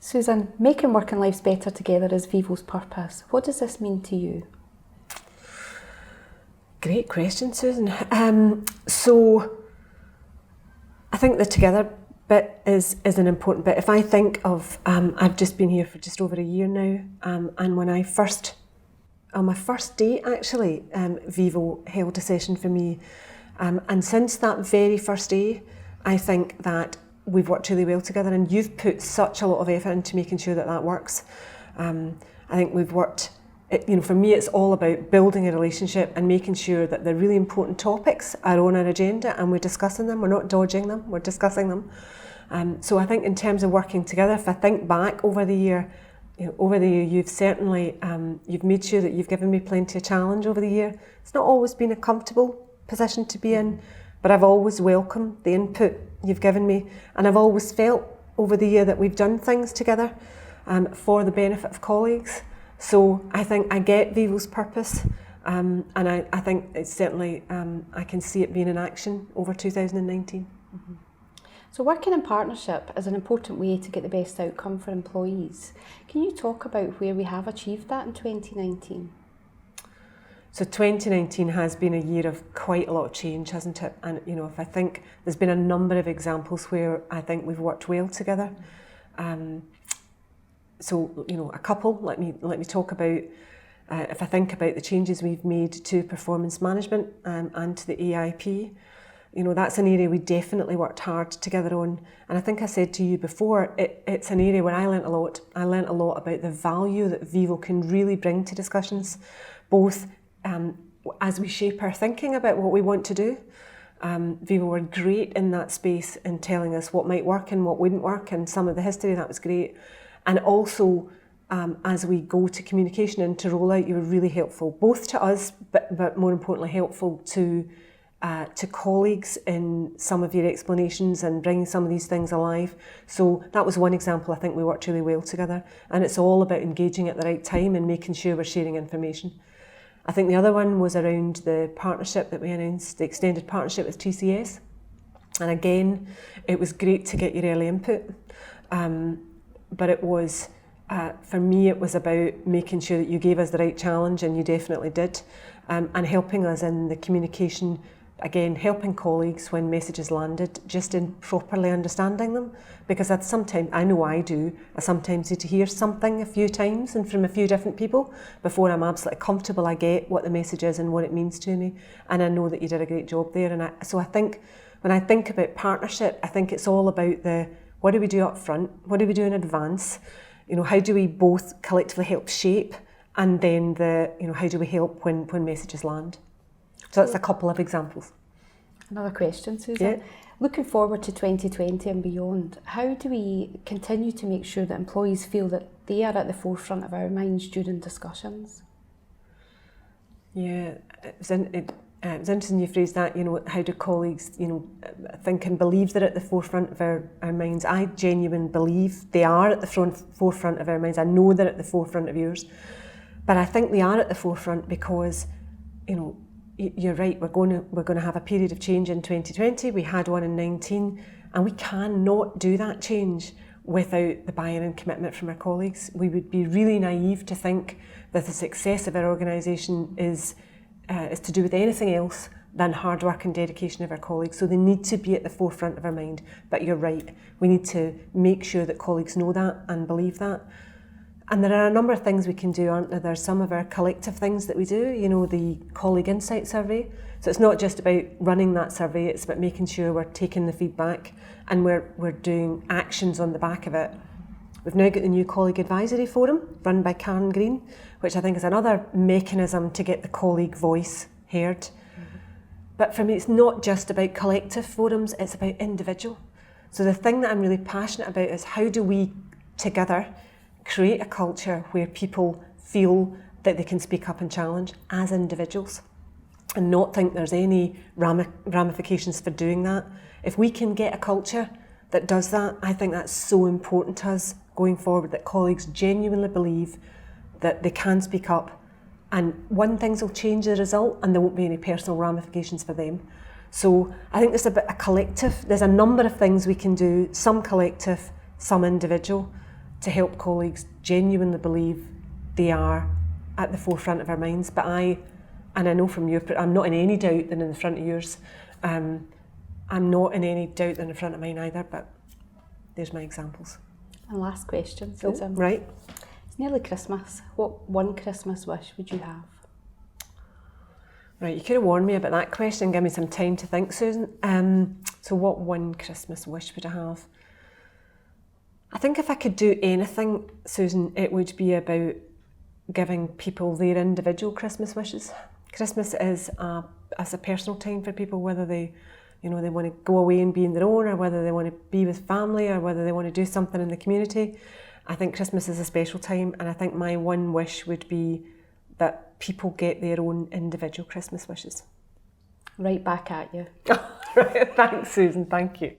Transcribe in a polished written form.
Susan, making working lives better together is Vivo's purpose. What does this mean to you? Great question, Susan. So I think the together bit is an important bit. If I think of, I've just been here for just over a year now, and when on my first day actually, Vivo held a session for me, and since that very first day, I think that we've worked really well together, and you've put such a lot of effort into making sure that that works. I think we've worked, for me it's all about building a relationship and making sure that the really important topics are on our agenda and we're discussing them, we're not dodging them, we're discussing them. So I think in terms of working together, if I think back over the year, you've certainly, you've made sure that you've given me plenty of challenge over the year. It's not always been a comfortable position to be in, but I've always welcomed the input you've given me, and I've always felt over the year that we've done things together for the benefit of colleagues. So I think I get Vivo's purpose, and I think it's certainly, I can see it being in action over 2019. Mm-hmm. So working in partnership is an important way to get the best outcome for employees. Can you talk about where we have achieved that in 2019? So 2019 has been a year of quite a lot of change, hasn't it? And if I think there's been a number of examples where I think we've worked well together. So a couple. Let me talk about. If I think about the changes we've made to performance management and to the AIP, that's an area we definitely worked hard together on. And I think I said to you before, it's an area where I learnt a lot. I learnt a lot about the value that Vivo can really bring to discussions, both as we shape our thinking about what we want to do. Vivo were great in that space in telling us what might work and what wouldn't work, and some of the history, that was great. And also, as we go to communication and to roll out, you were really helpful, both to us, but more importantly, helpful to colleagues in some of your explanations and bringing some of these things alive. So that was one example. I think we worked really well together, and it's all about engaging at the right time and making sure we're sharing information. I think the other one was around the partnership that we announced, the extended partnership with TCS. And again, it was great to get your early input. But it was, for me, it was about making sure that you gave us the right challenge, and you definitely did. And helping us in the communication, again, helping colleagues when messages landed, just in properly understanding them. Because I sometimes need to hear something a few times and from a few different people before I'm absolutely comfortable I get what the message is and what it means to me. And I know that you did a great job there. So I think, when I think about partnership, I think it's all about what do we do up front? What do we do in advance? How do we both collectively help shape? And then how do we help when messages land? So that's a couple of examples. Another question, Susan. Yeah. Looking forward to 2020 and beyond, how do we continue to make sure that employees feel that they are at the forefront of our minds during discussions? Yeah, it's interesting you phrased that, how do colleagues, think and believe they're at the forefront of our minds. I genuinely believe they are at the forefront of our minds. I know they're at the forefront of yours. But I think they are at the forefront because, you're right, we're going to have a period of change in 2020. We had one in 19, and we cannot do that change without the buy-in and commitment from our colleagues. We would be really naive to think that the success of our organisation is to do with anything else than hard work and dedication of our colleagues. So they need to be at the forefront of our mind. But you're right, we need to make sure that colleagues know that and believe that. And there are a number of things we can do, aren't there? There's some of our collective things that we do, the colleague insight survey. So it's not just about running that survey, it's about making sure we're taking the feedback and we're doing actions on the back of it. We've now got the new colleague advisory forum run by Karen Green, which I think is another mechanism to get the colleague voice heard. Mm-hmm. But for me, it's not just about collective forums, it's about individual. So the thing that I'm really passionate about is how do we together create a culture where people feel that they can speak up and challenge as individuals and not think there's any ramifications for doing that. If we can get a culture that does that, I think that's so important to us going forward, that colleagues genuinely believe that they can speak up, and one, things will change the result and there won't be any personal ramifications for them. So I think there's a collective, there's a number of things we can do, some collective, some individual, to help colleagues genuinely believe they are at the forefront of our minds. But I know from your, I'm not in any doubt that in the front of yours. I'm not in any doubt that in the front of mine either, but there's my examples. And last question, Susan. Oh, right. It's nearly Christmas. What one Christmas wish would you have? Right, you could have warned me about that question and give me some time to think, Susan. So what one Christmas wish would I have? I think if I could do anything, Susan, it would be about giving people their individual Christmas wishes. Christmas is a personal time for people, whether they want to go away and be on their own, or whether they want to be with family, or whether they want to do something in the community. I think Christmas is a special time, and I think my one wish would be that people get their own individual Christmas wishes. Right back at you. Right, thanks, Susan. Thank you.